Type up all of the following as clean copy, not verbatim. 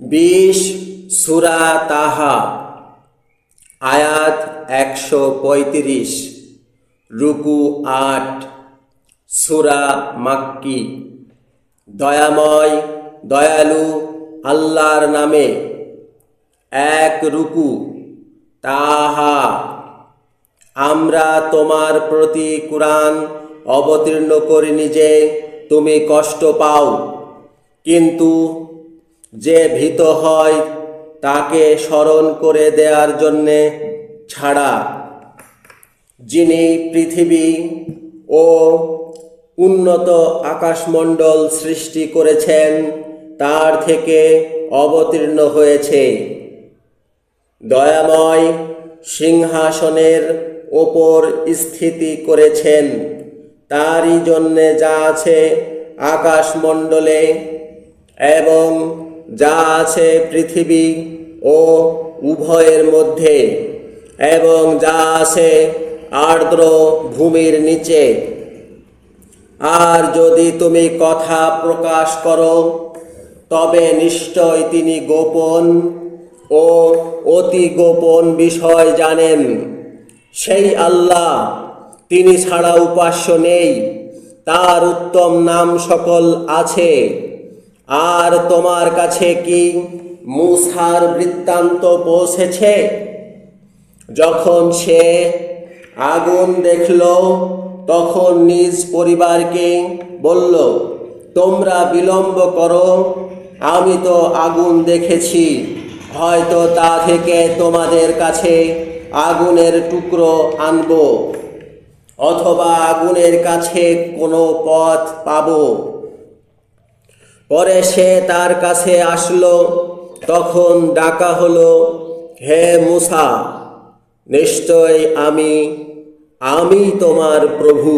20 সূরা তাহা আয়াত 135 রুকু 8 সূরা মাক্কি। দয়াময় দয়ালু আল্লাহর নামে। এক রুকু তাহা। আমরা তোমার প্রতি কুরআন অবতীর্ণ করিনি যে তুমি কষ্ট পাও, কিন্তু যে ভীত হয় তাকে স্মরণ করে দেওয়ার জন্যে ছাড়া। যিনি পৃথিবী ও উন্নত আকাশমণ্ডল সৃষ্টি করেছেন তার থেকে অবতীর্ণ হয়েছে। দয়াময় সিংহাসনের ওপর স্থিতি করেছেন, তারই জন্যে যা আছে আকাশমণ্ডলে এবং যা আছে পৃথিবী ও উভয়ের মধ্যে, এবং যা আছে আর্দ্র ভূমির নিচে। আর যদি তুমি কথা প্রকাশ করো তবে নিশ্চয় তিনি গোপন ও অতি গোপন বিষয় জানেন। সেই আল্লাহ, তিনি ছাড়া উপাস্য নেই, তার উত্তম নাম সকল আছে। আর তোমার কাছে কি মূসার বৃত্তান্ত পৌঁছেছে? যখন সে আগুন দেখল তখন নিজ পরিবারকে বলল, তোমরা বিলম্ব করো, আমি তো আগুন দেখেছি, হয়তো তা থেকে তোমাদের কাছে আগুনের টুকরো আনব, অথবা আগুনের কাছে কোনো পথ পাব। পরে সে তার কাছে আসলো, তখন ডাকা হলো, হে মূসা, নিশ্চয় আমি তোমার প্রভু,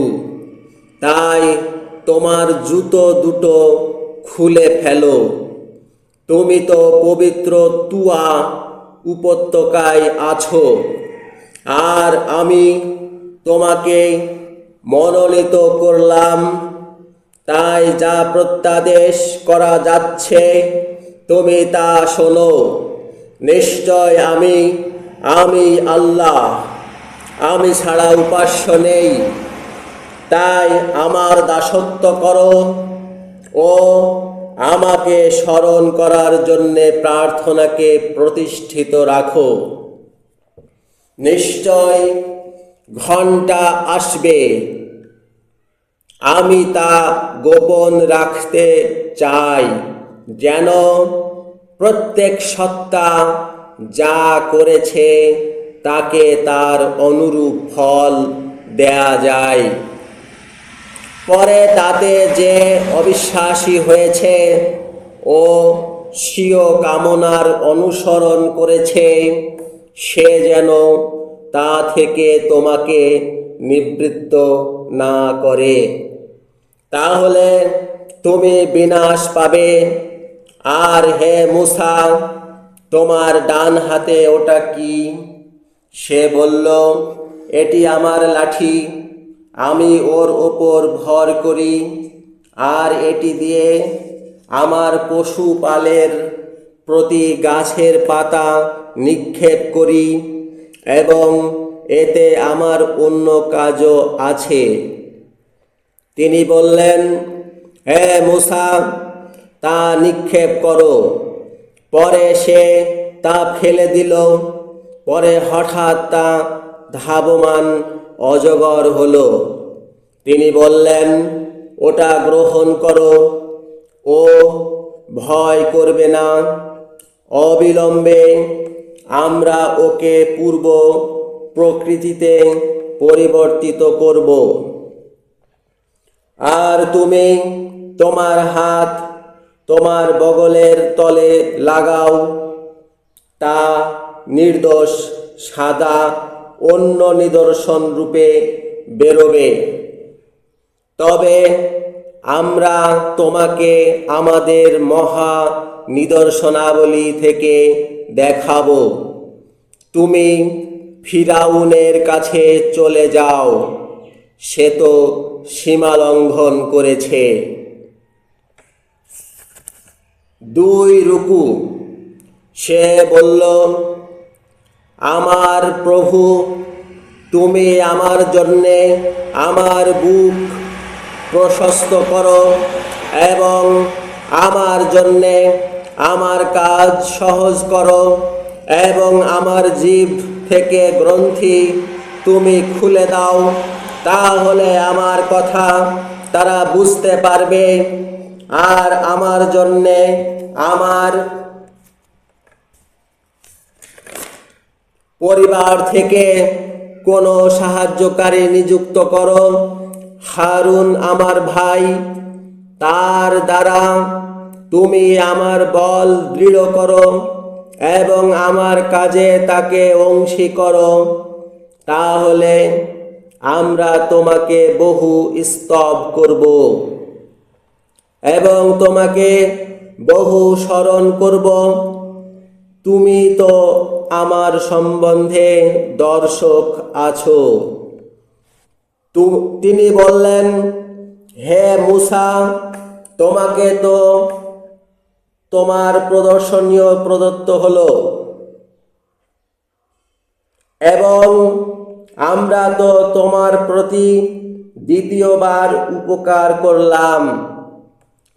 তাই তোমার জুতো দুটো খুলে ফেলো। তুমি তো পবিত্র তুয়া উপত্যকায় আছো, আর আমি তোমাকে মনোনীত করলাম, তাই যা প্রত্যাদেশ করা যাচ্ছে তুমি তা শোনো। নিশ্চয় আমি আল্লাহ, আমি ছাড়া উপাস্য নেই, তাই আমার দাসত্ব করো ও আমাকে স্মরণ করার জন্যে প্রার্থনাকে প্রতিষ্ঠিত রাখো। নিশ্চয় ঘণ্টা আসবে, আমি তা গোপন রাখতে চাই, যেন প্রত্যেক সত্তা যা করেছে তাকে তার অনুরূপ ফল দেয়া যায়। পরে তাতে যে অবিশ্বাসী হয়েছে ও স্বীয় কামনার অনুসরণ করেছে, সে যেন তা থেকে তোমাকে নিবৃত্ত না করে, তাহলে তুমি বিনাশ পাবে। আর হে মূসা, তোমার ডান হাতে ওটা কি? সে বলল, এটি আমার লাঠি, আমি ওর ওপর ভর করি, আর এটি দিয়ে আমার পশুপালের প্রতি গাছের পাতা নিক্ষেপ করি, এবং এতে আমার অন্য কাজও আছে। তিনি বললেন, হে মূসা, তা নিক্ষেপ করো। পরে সে তা ফেলে দিল। পরে হঠাৎ তা ধাবমান অজগর হলো। তিনি বললেন, ওটা গ্রহণ করো ও ভয় করবে না, অবিলম্বে আমরা ওকে পূর্ব প্রকৃতিতে পরিবর্তিত করব। আর তুমি তোমার হাত তোমার বগলের তলে লাগাও, তা নির্দোষ সাদা অন্য নিদর্শন রূপে বেরোবে। তবে আমরা তোমাকে আমাদের মহা নিদর্শনাবলী থেকে দেখাবো। তুমি ফিরাউনের কাছে চলে যাও, সে তো সীমা লঙ্ঘন করেছে। 2 রুকু সে বলল, আমার প্রভু, তুমি আমার জন্যে আমার বুক প্রশস্ত করো এবং আমার জন্যে আমার কাজ সহজ করো এবং আমার জিভ থেকে গ্রন্থি তুমি খুলে দাও, তাহলে আমার কথা তারা বুঝতে পারবে আর আমার জন্যে আমার পরিবার থেকে কোনো সাহায্যকারী নিযুক্ত করো। হারুন আমার ভাই, তার দ্বারা তুমি আমার বল দৃঢ় করো এবং আমার কাজে তাকে অংশী করো, তাহলে আমরা তোমাকে বহু স্তব করব এবং তোমাকে বহু স্মরণ করব। তুমি তো আমার সম্বন্ধে দর্শক আছো। তিনি বললেন, হে মূসা, তোমাকে তো তোমার প্রদর্শনীয় প্রদত্ত হলো এবং আমরা তো তোমার প্রতি দ্বিতীয়বার উপকার করলাম,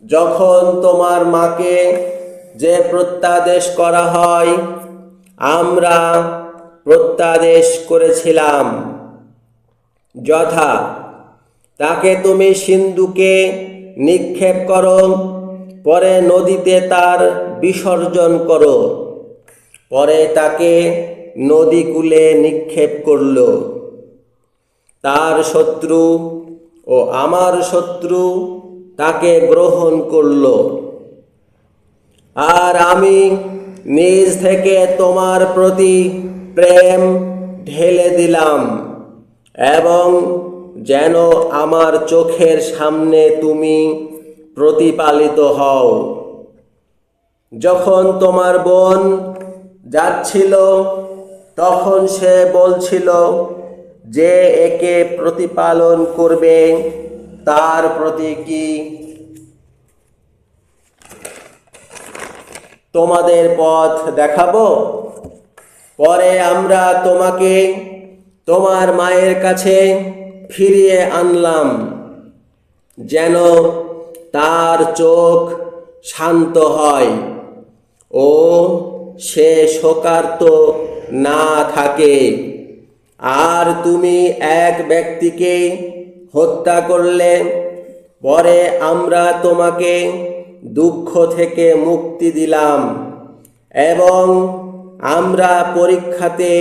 যখন তোমার মাকে যে প্রত্যাদেশ করা হয় আমরা প্রত্যাদেশ করেছিলাম, যথা তাকে তুমি সিন্ধুকে নিক্ষেপ করো, পরে নদীতে তার বিসর্জন করো। পরে তাকে নদীকূলে নিক্ষেপ করল। তার শত্রু ও আমার শত্রু তাকে গ্রহণ করল, আর আমি নিজ থেকে তোমার প্রতি প্রেম ঢেলে দিলাম এবং যেন আমার চোখের সামনে তুমি প্রতিপালিত হও। যখন তোমার বোন যাচ্ছিল তখন সে বলছিল যে একে প্রতিপালন করবে, তার প্রতি কি তোমাদের পথ দেখাবো? পরে আমরা তোমাকে তোমার মায়ের কাছে ফিরিয়ে আনলাম, যেন তার চোখ শান্ত হয় ও সে শোকার্ত না থাকে। আর তুমি এক ব্যক্তিকে হত্যা করলে, পরে আমরা তোমাকে দুঃখ থেকে মুক্তি দিলাম এবং আমরা পরীক্ষাতে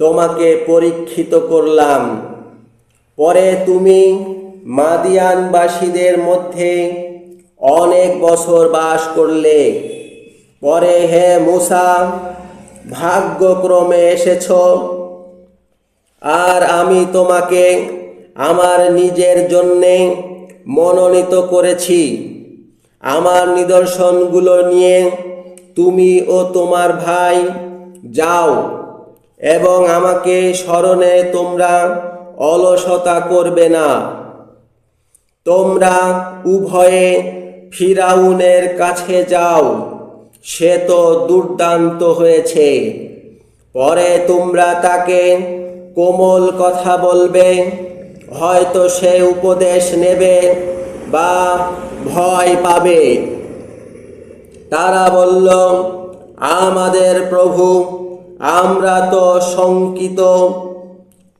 তোমাকে পরীক্ষিত করলাম। পরে তুমি মাদিয়ানবাসীদের মধ্যে অনেক বছর বাস করলে। পরে হে মূসা, ভাগ্যক্রমে এসেছ, আর আমি তোমাকে আমার নিজের জন্যে মনোনীত করেছি। আমার নিদর্শনগুলো নিয়ে তুমি ও তোমার ভাই যাও এবং আমাকে স্মরণে তোমরা অলসতা করবে না। তোমরা উভয়ে ফিরাউনের কাছে যাও, সে তো দুর্দান্ত হয়েছে। পরে তোমরা তাকে কোমল কথা বলবে, হয়তো সে উপদেশ নেবে বা ভয় পাবে। তারা বলল, আমাদের প্রভু, আমরা তো শঙ্কিত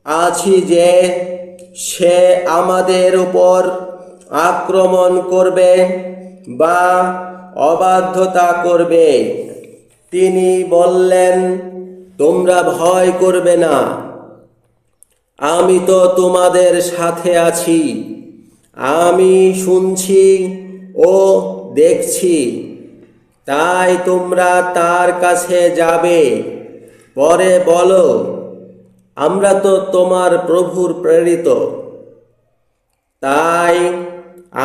আছি যে সে আমাদের উপর আক্রমণ করবে বা অবাধ্যতা করবে। তিনি বললেন, তোমরা ভয় করবে না, আমি তো তোমাদের সাথে আছি। আমি শুনছি ও দেখছি, তাই তোমরা তার কাছে যাবে। পরে বলো, আমরা তো তোমার প্রভুর প্রেরিত, তাই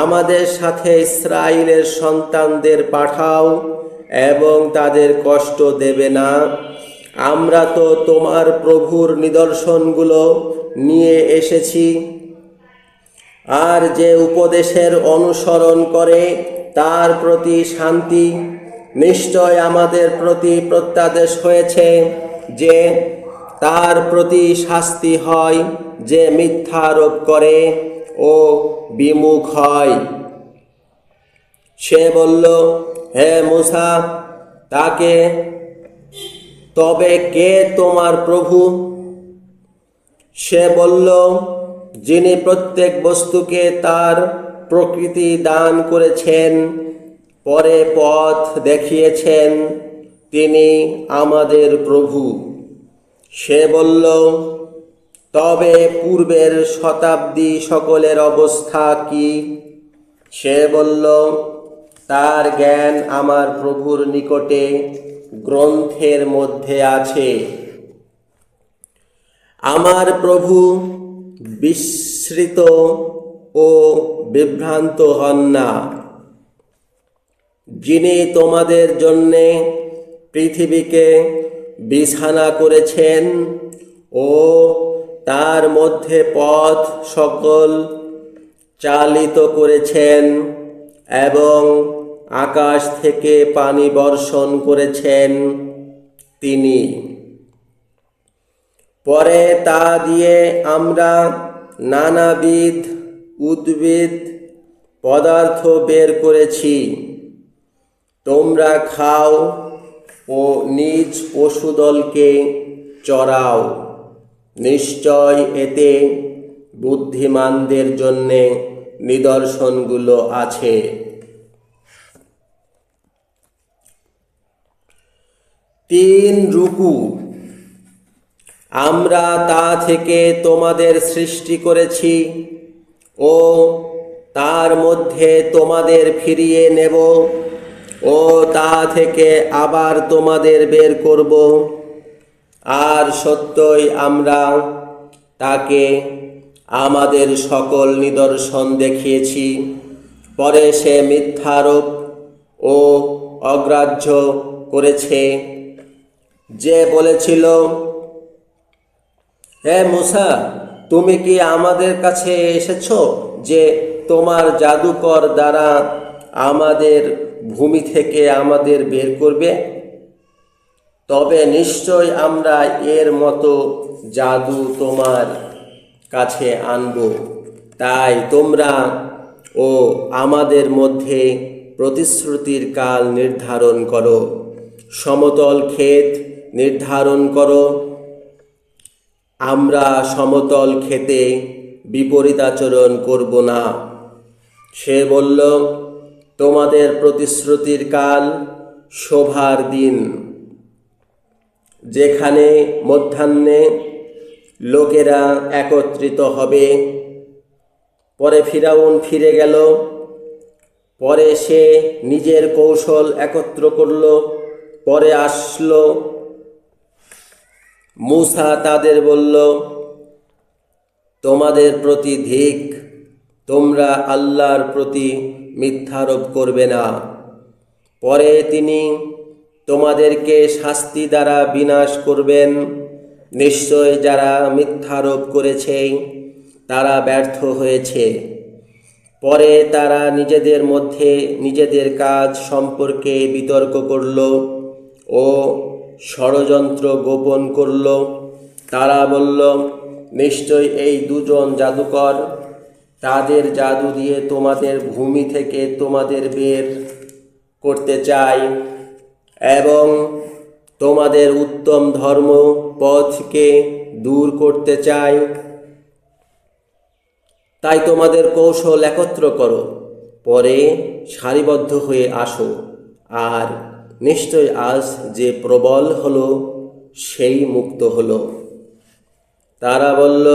আমাদের সাথে ইসরায়েলের সন্তানদের পাঠাও এবং তাদের কষ্ট দেবে না। আমরা তো তোমার প্রভুর নিদর্শনগুলো নিয়ে এসেছি, আর যে উপদেশের অনুসরণ করে তার প্রতি শান্তি। নিশ্চয় আমাদের প্রতি প্রত্যাদেশ হয়েছে যে তার প্রতি শাস্তি হয় যে মিথ্যা আরোপ করে ও বিমুখ হয়। সে বলল, হে মূসা, তাকে তবে কে তোমার প্রভু? সে বলল, যিনি প্রত্যেক বস্তুকে তার প্রকৃতি দান করেছেন, পরে পথ দেখিয়েছেন, তিনি আমাদের প্রভু। সে বলল, তবে পূর্বের শতাব্দী সকলের অবস্থা কি? সে বলল, তার জ্ঞান আমার প্রভুর নিকটে গ্রন্থের মধ্যে আছে। আমার প্রভু বিস্মৃত ও বিভ্রান্ত হন না। যিনি তোমাদের জন্যে পৃথিবীকে বিছানা করেছেন ও তার মধ্যে পথ সকল চালিত করেছেন এবং আকাশ থেকে পানি বর্ষণ করেছেন, তিনি। পরে তা দিয়ে আমরা নানাবিধ উদ্ভিদ পদার্থ বের করেছি, তোমরা খাও ও নিজ পশুদলকে চরাও। নিশ্চয় এতে বুদ্ধিমানদের জন্যে নিদর্শনগুলো আছে। 3 রুকু। আমরা তা থেকে তোমাদের সৃষ্টি করেছি ও তার মধ্যে তোমাদের ফিরিয়ে নেব ও তা থেকে আবার তোমাদের বের করব। আর সত্যই আমরা তাকে আমাদের সকল নিদর্শন দেখিয়েছি। পরে সে মিথ্যারোপ ও অগ্রাহ্য করেছে। যে বলেছিল, হে মূসা, তুমি কি আমাদের কাছে এসেছো যে তোমার জাদুকর দ্বারা আমাদের ভূমি থেকে আমাদের বের করবে? তবে নিশ্চয় আমরা এর মতো জাদু তোমার কাছে আনব। তাই তোমরা ও আমাদের মধ্যে প্রতিশ্রুতির কাল নির্ধারণ করো, সমতল ক্ষেত নির্ধারণ করো। আমরা সমতল ক্ষেতে বিপরীতাচরণ করব না। সে বলল, তোমাদের প্রতিশ্রুতির কাল শোভার দিন, যেখানে মধ্যাহ্নে লোকেরা একত্রিত হবে। পরে ফিরআউন ফিরে গেল। পরে সে নিজের কৌশল একত্র করল। পরে আসলো মূসা তাদের বলল, তোমাদের প্রতি ধিক, তোমরা আল্লাহর প্রতি মিথ্যারোপ করবে না। পরে তিনি তোমাদেরকে শাস্তি দ্বারা বিনাশ করবেন। নিশ্চয় যারা মিথ্যারোপ করেছে তারা ব্যর্থ হয়েছে। পরে তারা নিজেদের মধ্যে নিজেদের কাজ সম্পর্কে বিতর্ক করল ও ষড়যন্ত্র গোপন করল। তারা বলল, নিশ্চয় এই 2 জন জাদুকর তাদের জাদু দিয়ে তোমাদের ভূমি থেকে তোমাদের বের করতে চায় এবং তোমাদের উত্তম ধর্ম পথকে দূর করতে চায়। তাই তোমাদের কৌশল একত্র করো, পরে সারিবদ্ধ হয়ে আসো। আর নিশ্চয় আজ যে প্রবল হলো সেই মুক্ত হলো। তারা বলল,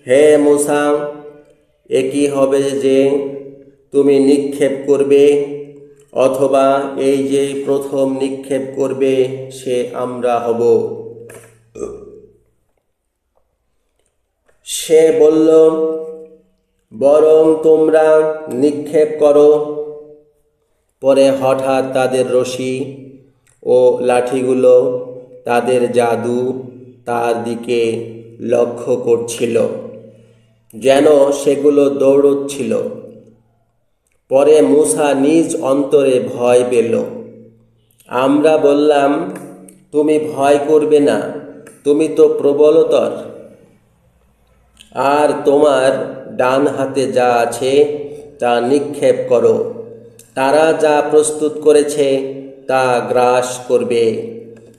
হে মূসা, এ কি হবে যে তুমি নিক্ষেপ করবে, অথবা এই যে প্রথম নিক্ষেপ করবে সে আমরা হব? সে বলল, বরং তোমরা নিক্ষেপ করো। পরে হঠাৎ তাদের রশি ও লাঠিগুলো তাদের জাদু তার দিকে লক্ষ্য করছিল, যেন সেগুলো দৌড়চ্ছিল। পরে মূসা নিজ অন্তরে ভয় পেল আমরা বললাম, তুমি ভয় করবে না, তুমি তো প্রবলতর, আর তোমার ডান হাতে যা আছে তা নিক্ষেপ করো। তারা যা প্রস্তুত করেছে তা গ্রাস করবে।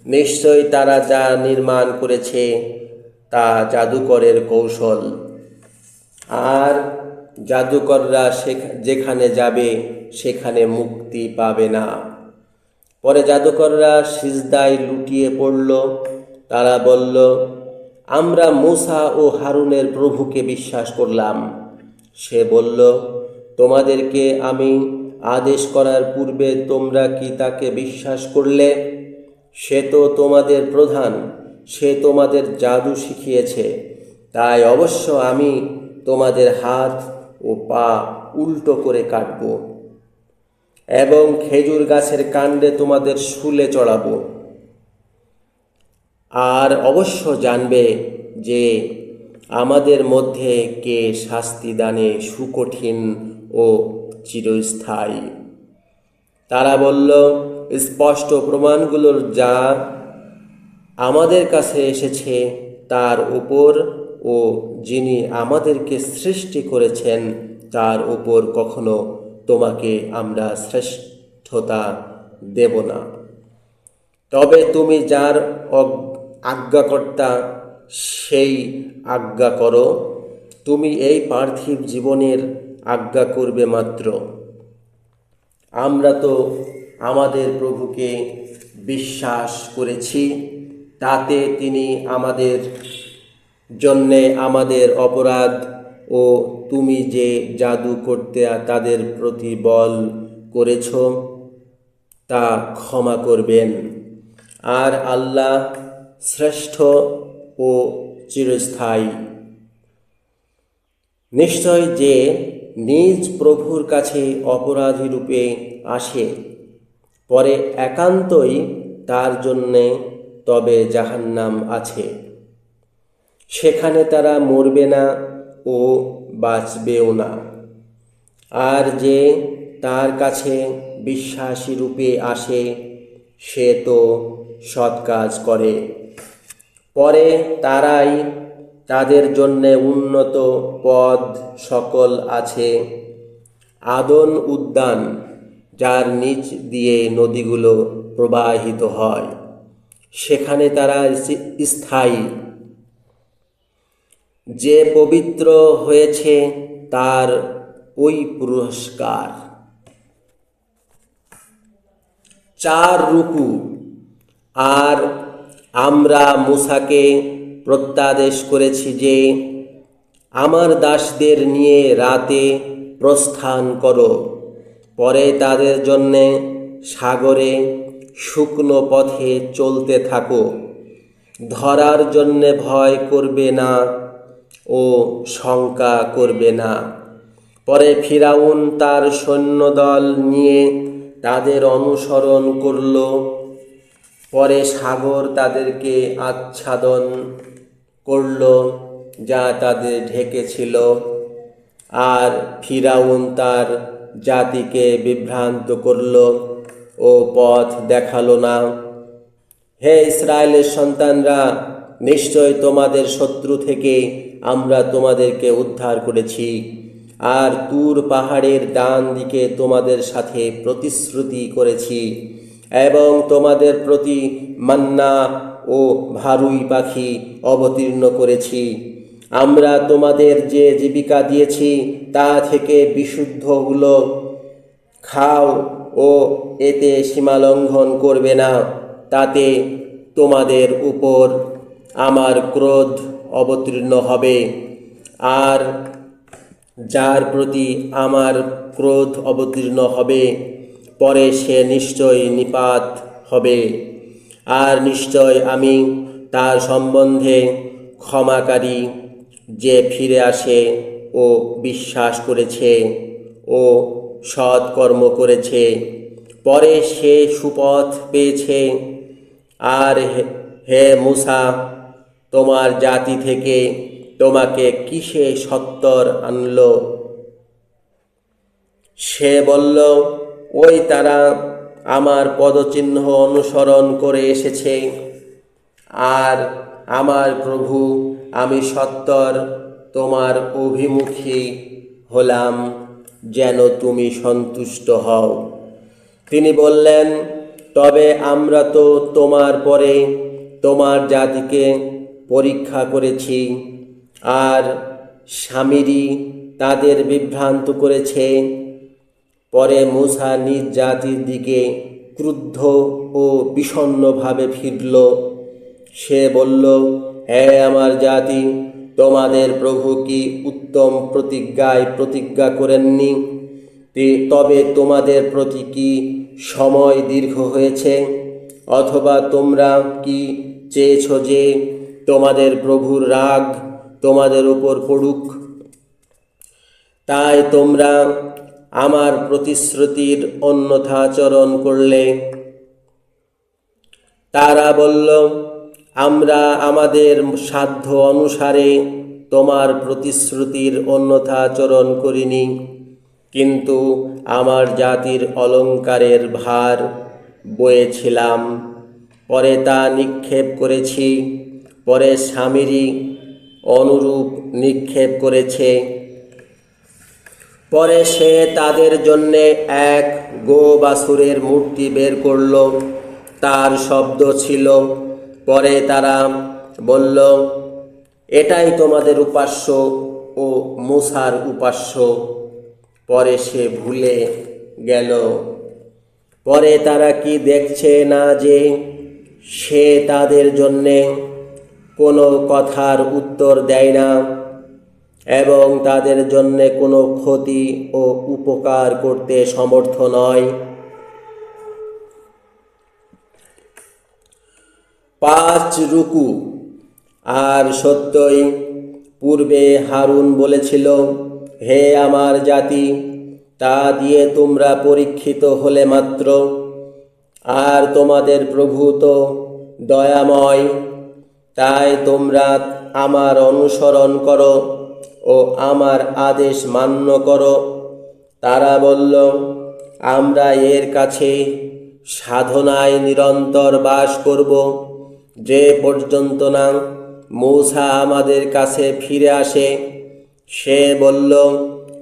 নিশ্চয়ই তারা যা নির্মাণ করেছে তা জাদুকরের কৌশল, আর জাদুকররা যেখানে যাবে সেখানে মুক্তি পাবে না। পরে জাদুকররা সিজদায় লুটিয়ে পড়ল। তারা বলল, আমরা মূসা ও হারুনের প্রভুকে বিশ্বাস করলাম। সে বলল, তোমাদেরকে আমি আদেশ করার পূর্বে তোমরা কি তাকে বিশ্বাস করলে? সে তো তোমাদের প্রধান, সে তোমাদের জাদু শিখিয়েছে। তাই অবশ্য আমি তোমাদের হাত ও পা উল্টো করে কাটব এবং খেজুর গাছের কাণ্ডে তোমাদের শুলে চড়াব। আর অবশ্য জানবে যে আমাদের মধ্যে কে শাস্তি দানে সুকঠিন ও চিরস্থায়ী। তারা বলল, স্পষ্ট প্রমাণগুলোর যা আমাদের কাছে এসেছে তার উপর ও যিনি আমাদেরকে সৃষ্টি করেছেন তার উপর কখনো তোমাকে আমরা শ্রেষ্ঠতা দেব না। তবে তুমি যার আজ্ঞাকর্তা সেই আজ্ঞা করো। তুমি এই পার্থিব জীবনের আজ্ঞা করবে মাত্র। আমরা তো আমাদের প্রভুকে বিশ্বাস করেছি, তাতে তিনি আমাদের জন্যে আমাদের অপরাধ ও তুমি যে জাদু করতে তাদের প্রতি বল করেছ তা ক্ষমা করবেন। আর আল্লাহ শ্রেষ্ঠ ও চিরস্থায়ী। নিশ্চয় যে নিজ প্রভুর কাছে অপরাধী রূপে আসে, পরে একান্তই তার জন্যে তবে জাহান্নাম আছে। সেখানে তারা মরবে না ও বাঁচবেও না। আর যে তার কাছে বিশ্বাসী রূপে আসে সে তো সৎ কাজ করে। পরে তারাই তাদের জন্যে উন্নত পদ সকল আছে। আদন উদ্যান, যার নিচ দিয়ে নদীগুলো প্রবাহিত হয়, সেখানে তারা স্থায়ী। যে পবিত্র হয়েছে তার ওই পুরস্কার। 4 রুকু। আর আমরা মূসাকে প্রত্যাদেশ করেছি যে আমার দাসদের নিয়ে রাতে প্রস্থান করো, পরে তাদের জন্যে সাগরে শুকনো পথে চলতে থাকো। ধরার জন্যে ভয় করবে না ও শঙ্কা করবে না। পরে ফিরাউন তার সৈন্যদল নিয়ে তাদের অনুসরণ করল। পরে সাগর তাদেরকে আচ্ছাদন করল যা তাদের ঢেকেছিল, আর ফিরাউন তার জাতিকে বিভ্রান্ত করল ও পথ দেখালো না। হে ইসরায়েলের সন্তানরা, নিশ্চয় তোমাদের শত্রু থেকে আমরা তোমাদেরকে উদ্ধার করেছি, আর তুর পাহাড়ের ডান দিকে তোমাদের সাথে প্রতিশ্রুতি করেছি, এবং তোমাদের প্রতি মান্না ও ভারুই পাখি অবতীর্ণ করেছি। আমরা তোমাদের যে জীবিকা দিয়েছি তা থেকে বিশুদ্ধগুলো খাও ও এতে সীমালঙ্ঘন করবে না, তাতে তোমাদের উপর আমার ক্রোধ অবতীর্ণ হবে। আর যার প্রতি আমার ক্রোধ অবতীর্ণ হবে পরে সে নিশ্চয় নিপাত হবে। আর নিশ্চয় আমি তার সম্বন্ধে ক্ষমাকারী, যে ফিরে আসে ও বিশ্বাস করেছে ও সৎ কর্ম করেছে, পরে সে সুপথ পেয়েছে। আর হে মূসা, তোমার জাতি থেকে তোমাকে কিসে সত্তর আনলো? সে বলল, ওই তারা আমার পদচিহ্ন অনুসরণ করে এসেছে। আর আমার প্রভু, আমি সত্বর তোমার অভিমুখী হলাম, যেন তুমি সন্তুষ্ট হও। তিনি বললেন, তবে আমরা তো তোমার পরে তোমার জাতিকে পরীক্ষা করেছি, আর স্বামীরই তাদের বিভ্রান্ত করেছে। পরে মূসা নিজ জাতির দিকে ক্রুদ্ধ ও বিষণ্ণভাবে ফিরল। সে বলল, হে আমার জাতি, তোমাদের প্রভু কি উত্তম প্রতিজ্ঞায় প্রতিজ্ঞা করেননি? তবে তোমাদের প্রতি কি সময় দীর্ঘ হয়েছে? অথবা তোমরা কি চেয়েছ যে তোমাদের প্রভুর রাগ তোমাদের উপর পড়ুক? তাই তোমরা আমার প্রতিশ্রুতির অন্যথা আচরণ করলে। তারা বলল, আমরা আমাদের সাধ্য অনুসারে তোমার প্রতিশ্রুতির অন্যথা আচরণ করিনি, কিন্তু আমার জাতির অলঙ্কারের ভার বয়েছিলাম, পরে তা নিক্ষেপ করেছি। পরে স্বামীরই অনুরূপ নিক্ষেপ করেছে। পরে সে তাদের জন্যে এক বাছুরের মূর্তি বের করল, তার শব্দ ছিল। পরে তারা বলল, এটাই তোমাদের উপাস্য ও মূসার উপাস্য। পরে সে ভুলে গেল। পরে তারা কি দেখছে না যে সে তাদের জন্যে কোনো কথার উত্তর দেয় না এবং তাদের জন্যে কোনো ক্ষতি ও উপকার করতে সমর্থ নয়? 5 রুকু। আর সত্যই পূর্বে হারুন বলেছিল, হে আমার জাতি, তা দিয়ে তোমরা পরীক্ষিত হলে মাত্র, আর তোমাদের প্রভু তো দয়াময়, তাই তোমরা আমার অনুসরণ করো ও আমার আদেশ মান্য করো। তারা বলল, আমরা এর কাছে সাধনায় নিরন্তর বাস করব, যে পর্যন্ত না মূসা আমাদের কাছে ফিরে আসে। সে বলল,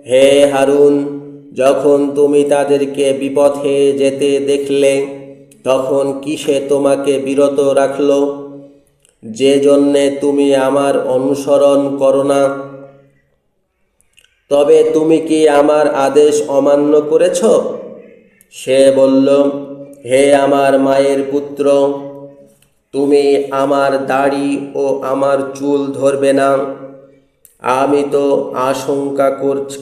হে হারুন, যখন তুমি তাদেরকে বিপথে যেতে দেখলে, তখন কিসে তোমাকে বিরত রাখল, যে জন্যে তুমি আমার অনুসরণ করো না? তবে তুমি কি আমার আদেশ অমান্য করেছ? সে বলল, হে আমার মায়ের পুত্র, তুমি আমার দাড়ি ও আমার চুল ধরবে না। আমি তো আশঙ্কা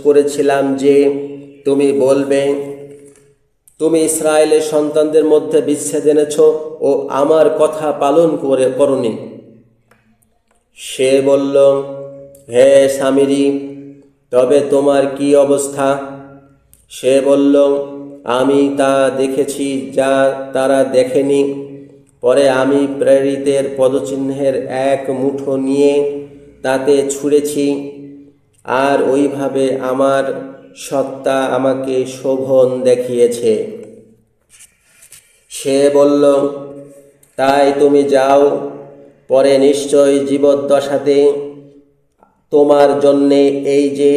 করেছিলাম যে তুমি বলবে, তুমি ইসরায়েলের সন্তানদের মধ্যে বিচ্ছেদ এনেছ ও আমার কথা পালন করনি। সে বলল, হে স্বামীরি, তবে তোমার কি অবস্থা? সে বলল, আমি তা দেখেছি যা তারা দেখেনি। পরে আমি প্রেরিতের পদচিহ্নের এক মুঠো নিয়ে তাতে ছুঁড়েছি, আর ওইভাবে আমার সত্তা আমাকে শোভন দেখিয়েছে। সে বলল, তাই তুমি যাও, পরে নিশ্চয় জীবদ্দশাতে তোমার জন্যে এই যে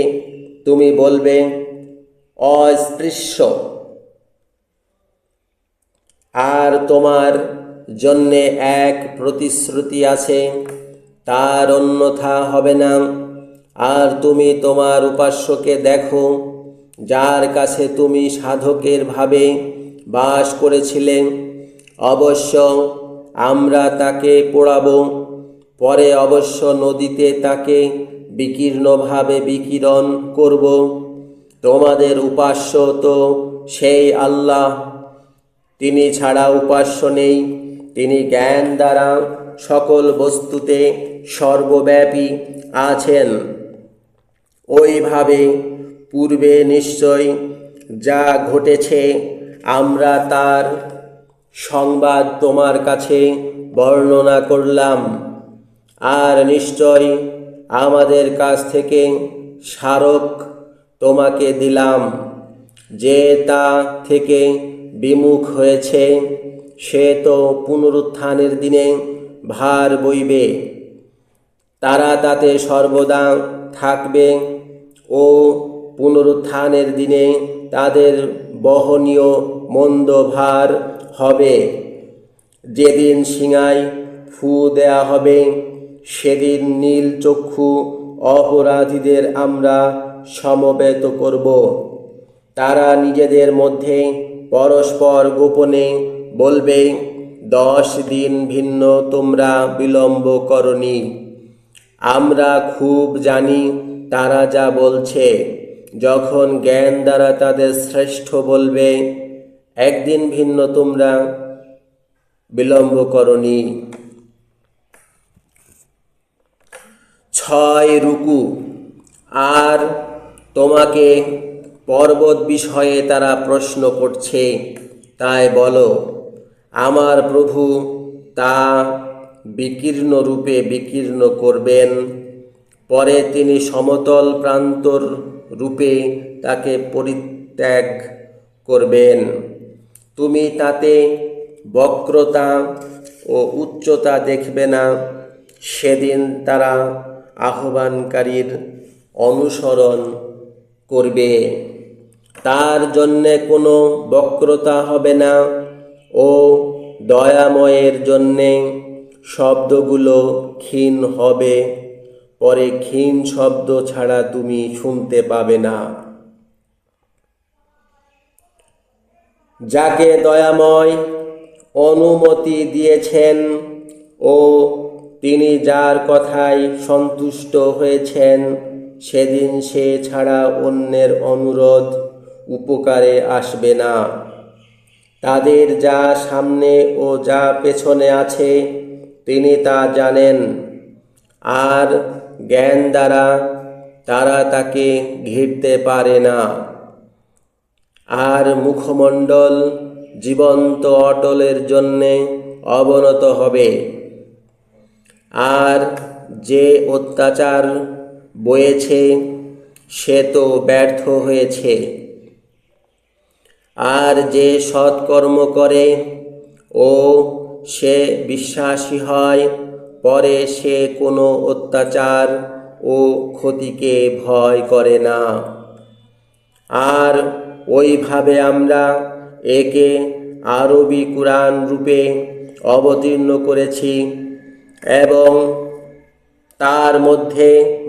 তুমি বলবে, অস্পৃশ্য, আর তোমার জন্যে এক প্রতিশ্রুতি আছে, তার অন্যথা হবে না। আর তুমি তোমার উপাস্যকে দেখো, যার কাছে তুমি সাধকের ভাবে বাস করেছিলে। অবশ্য আমরা তাকে পোড়াব, পরে অবশ্য নদীতে তাকে বিকীর্ণভাবে বিকিরণ করব। তোমাদের উপাস্য তো সেই আল্লাহ, তিনি ছাড়া উপাস্য নেই। তিনি জ্ঞান দ্বারা সকল বস্তুতে সর্বব্যাপী আছেন। ওইভাবে পূর্বে নিশ্চয় যা ঘটেছে, আমরা তার সংবাদ তোমার কাছে বর্ণনা করলাম, আর নিশ্চয় আমাদের কাছ থেকে স্মারক তোমাকে দিলাম, যে তা থেকে বিমুখ হয়েছে সে তো পুনরুত্থানের দিনে ভার বইবে, তারা তাতে সর্বদা থাকবে ও পুনরুত্থানের দিনে তাদের বহনীয় মন্দ ভার হবে। যেদিন সিঙায় ফু দেয়া হবে সেদিন নীল চক্ষু অপরাধীদের আমরা সমবেত করব। তারা নিজেদের মধ্যে পরস্পর গোপনে বলবে, 10 দিন ভিন্ন তোমরা বিলম্ব করনি। আমরা খুব জানি তারা যা বলছে। যখন জ্ঞান দ্বারা তাদের শ্রেষ্ঠ বলবে, 1 দিন ভিন্ন তোমরা বিলম্ব করনি। 6 রুকু। আর তোমাকে পর্বত বিষয়ে তারা প্রশ্ন করছে, তাই বলো, আমার প্রভু তা বিকীর্ণ রূপে বিকীর্ণ করবেন, পরে তিনি সমতল প্রান্তর রূপে তাকে পরিত্যাগ করবেন। তুমি তাতে বক্রতা ও উচ্চতা দেখবে না। সেদিন তারা আহ্বানকারীর অনুসরণ করবে, তার জন্যে কোনো বক্রতা হবে না ও দয়াময়ের জন্যে শব্দগুলো ক্ষীণ হবে, পরে ক্ষীণ শব্দ ছাড়া তুমি শুনতে পাবে না। যাকে দয়াময় অনুমতি দিয়েছেন ও তিনি যার কথায় সন্তুষ্ট হয়েছেন, সেদিন সে ছাড়া অন্যের অনুরোধ উপকারে আসবে না। তাদের যা সামনে ও যা পেছনে আছে তিনি তা জানেন, আর জ্ঞান দ্বারা তারা তাকে ঘিরতে পারে না। আর মুখমণ্ডল জীবন্ত অটলের জন্যে অবনত হবে। আর যে অত্যাচার বয়েছে সে তো ব্যর্থ হয়েছে। আর যে সৎকর্ম করে ও সে বিশ্বাসী হয়, পরে সে কোনো অত্যাচার ও ক্ষতিকে ভয় করে না। আর ওইভাবে আমরা একে আরবি কুরআন রূপে অবতীর্ণ করেছি এবং তার মধ্যে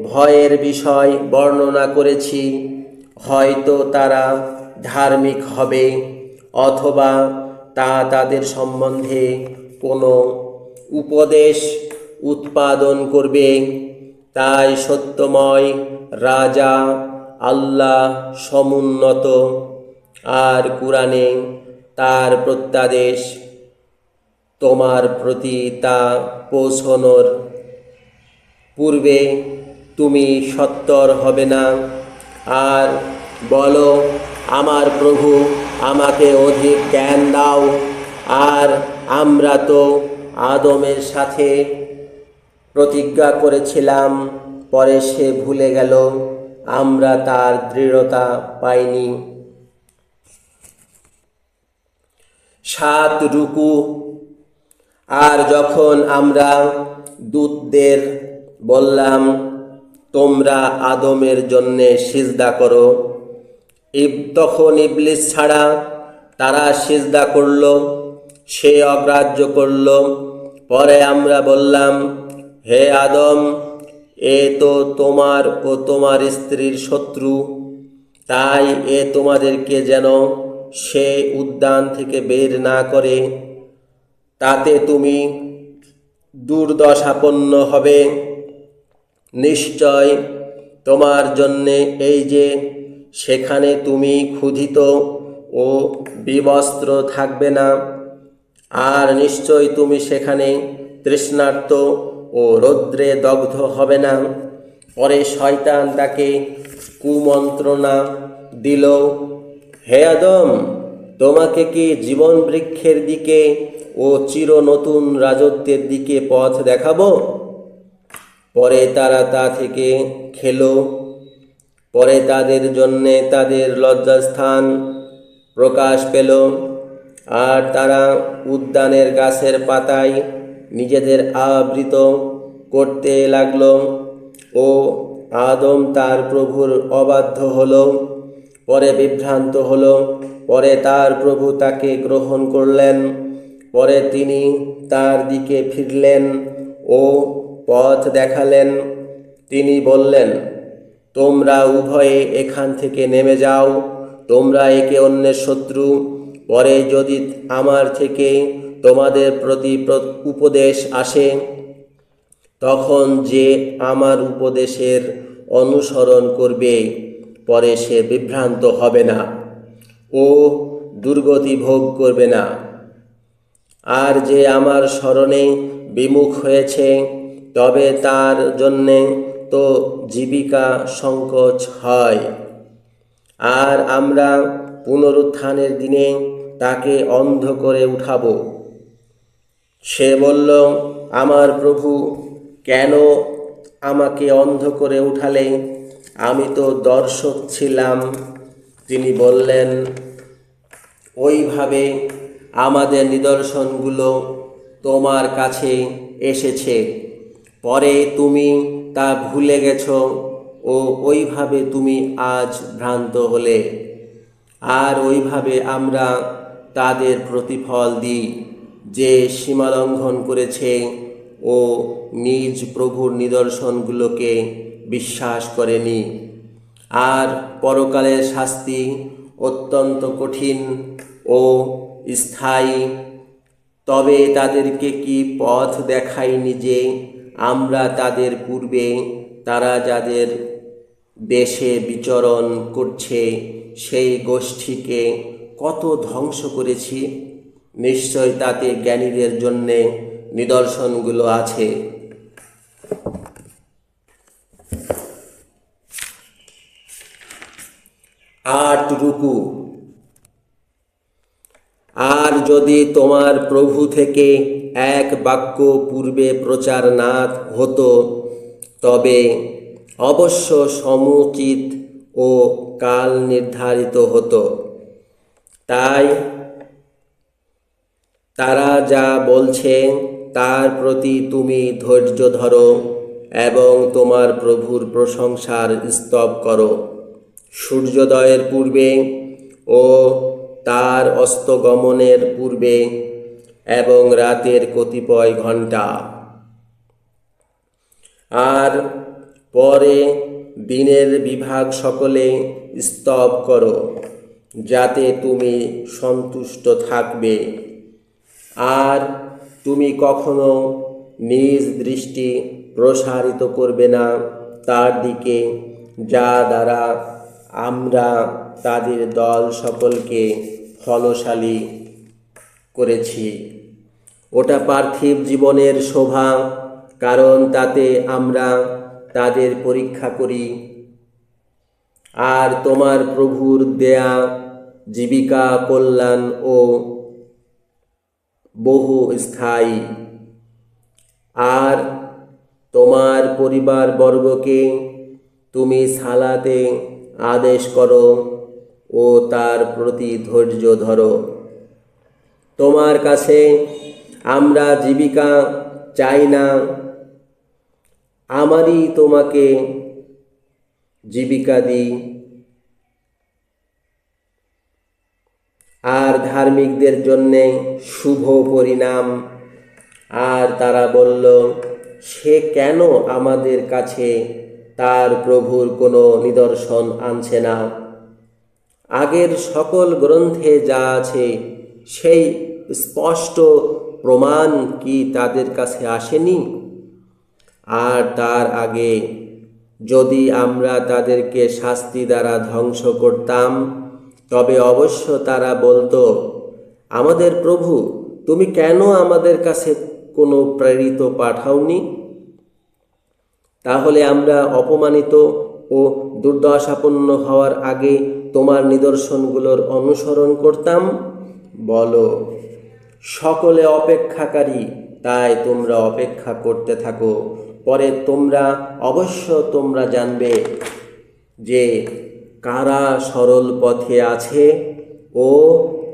ভয়ের বিষয় বর্ণনা করেছি। হয়তো তারা ধার্মিক হবে, অথবা তা তাদের সম্বন্ধে কোনো উপদেশ উৎপাদন করবে। তাই সত্যময় রাজা আল্লাহ সমুন্নত, আর কুরআনে তার প্রত্যাদেশ তোমার প্রতি তা পৌঁছনোর পূর্বে তুমি সত্তর হবে না। আর বলো, আমার প্রভু আমাকে অধিক জ্ঞান দাও। আর আমরা তো আদমের সাথে প্রতিজ্ঞা করেছিলাম, পরে সে ভুলে গেল, আমরা তার দৃঢ়তা পাইনি। 7 রুকু। আর যখন আমরা দূতদের বললাম, তোমরা আদমের জন্যে সিজদা করো, তখন ইবলিস ছাড়া তারা সিজদা করল, সে অগ্রাহ্য করল। পরে আমরা বললাম, হে আদম, এ তো তোমার ও তোমার স্ত্রীর শত্রু, তাই এ তোমাদেরকে যেন সে উদ্যান থেকে বের না করে, তাতে তুমি দুর্দশাপন্ন হবে। নিশ্চয় তোমার জন্যে এই যে সেখানে তুমি ক্ষুধিত ও বিবস্ত্র থাকবে না, আর নিশ্চয় তুমি সেখানে তৃষ্ণার্ত ও রৌদ্রে দগ্ধ হবে না। পরে শয়তান তাকে কুমন্ত্রণা দিল, হে আদম, তোমাকে কি জীবন বৃক্ষের দিকে ও চির নতুন রাজত্বের দিকে পথ দেখাবো? পরে তারা তা থেকে খেল। পরে তাদের জন্যে তাদের লজ্জাস্থান প্রকাশ পেল। আর তারা উদ্যানের গাছের পাতায় নিজেদের আবৃত করতে লাগল ও আদম তার প্রভুর অবাধ্য হল, পরে বিভ্রান্ত হল। পরে তার প্রভু তাকে গ্রহণ করলেন। পরে তিনি তার দিকে ফিরলেন ও পথ দেখালেন। তিনি বললেন, তোমরা উভয়ে এখান থেকে নেমে যাও, তোমরা একে অন্যের শত্রু। পরে যদি আমার থেকে তোমাদের প্রতি উপদেশ আসে, তখন যে আমার উপদেশের অনুসরণ করবে, পরে সে বিভ্রান্ত হবে না ও দুর্গতি ভোগ করবে না। আর যে আমার স্মরণে বিমুখ হয়েছে, তবে তার জন্যে তো জীবিকা সংকোচ হয়। আর আমরা পুনরুত্থানের দিনে তাকে অন্ধ করে উঠাবো। সে বলল, আমার প্রভু, কেন আমাকে অন্ধ করে উঠালে? আমি তো দর্শক ছিলাম। তিনি বললেন, ওইভাবে আমাদের নিদর্শনগুলো তোমার কাছে এসেছে, পরে তুমি তা ভুলে গেছ ও ওইভাবে তুমি আজ ভ্রান্ত হলে। আর ওইভাবে আমরা তাদের প্রতিফল দিই যে সীমালঙ্ঘন করেছে ও নিজ প্রভুর নিদর্শনগুলোকে বিশ্বাস করেনি। আর পরকালের শাস্তি অত্যন্ত কঠিন ও স্থায়ী। তবে তাদেরকে কি পথ দেখাইনি যে আমরা তাদের পূর্বে তারা যাদের দেশে বিচরণ করছে সেই গোষ্ঠীকে কত ধ্বংস করেছি? নিশ্চয় তাতে জ্ঞানীদের জন্যে নিদর্শনগুলো আছে। 8 রুকু। আর যদি তোমার প্রভু থেকে এক বাক্য পূর্বে প্রচার না হতো, তবে অবশ্য সমুচিত ও কাল নির্ধারিত হতো। তাই তারা যা বলছে তার প্রতি তুমি ধৈর্য ধরো এবং তোমার প্রভুর প্রশংসার স্তব করো সূর্যোদয়ের পূর্বে ও তার অস্তগমনের পূর্বে এবং রাতের কতিপয় ঘণ্টা। আর পরে দিনের বিভাগ সকলে স্তব করো, যাতে তুমি সন্তুষ্ট থাকবে। আর তুমি কখনো নিজ দৃষ্টি প্রসারিত করবে না তার দিকে, যা দ্বারা আমরা তাদের দল সকলকে ফলশালী করেছি। ওটা পার্থিব জীবনের শোভা, কারণ তাতে আমরা তাদের পরীক্ষা করি। আর তোমার প্রভুর দেয়া জীবিকা কল্যাণ ও বহু স্থায়ী। আর তোমার পরিবারবর্গকে তুমি সালাতে আদেশ করো ও তার প্রতি ধৈর্য ধরো। তোমার কাছে আমরা জীবিকা চাই না, আমারই তোমাকে জীবিকা দিই। আর ধার্মিকদের জন্যে শুভ পরিণাম। আর তারা বলল, সে কেন আমাদের কাছে তার প্রভুর কোনো নিদর্শন আনছে না? আগের সকল গ্রন্থে যা আছে সেই স্পষ্ট প্রমাণ কি তাদের কাছে আসেনি? আর তার আগে যদি আমরা তাদেরকে শাস্তি দ্বারা ধ্বংস করতাম, তবে অবশ্য তারা বলতো, আমাদের প্রভু, তুমি কেন আমাদের কাছে কোনো প্রেরিত পাঠাওনি? তাহলে আমরা অপমানিত ও দুর্দশাপন্ন হওয়ার আগে তোমার নিদর্শনগুলোর অনুসরণ করতাম। বলো, সকলে অপেক্ষাকারী, তাই তোমরা অপেক্ষা করতে থাকো। পরে তোমরা জানবে যে কারা সরল পথে আছে ও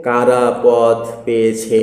কারা পথ পেয়েছে।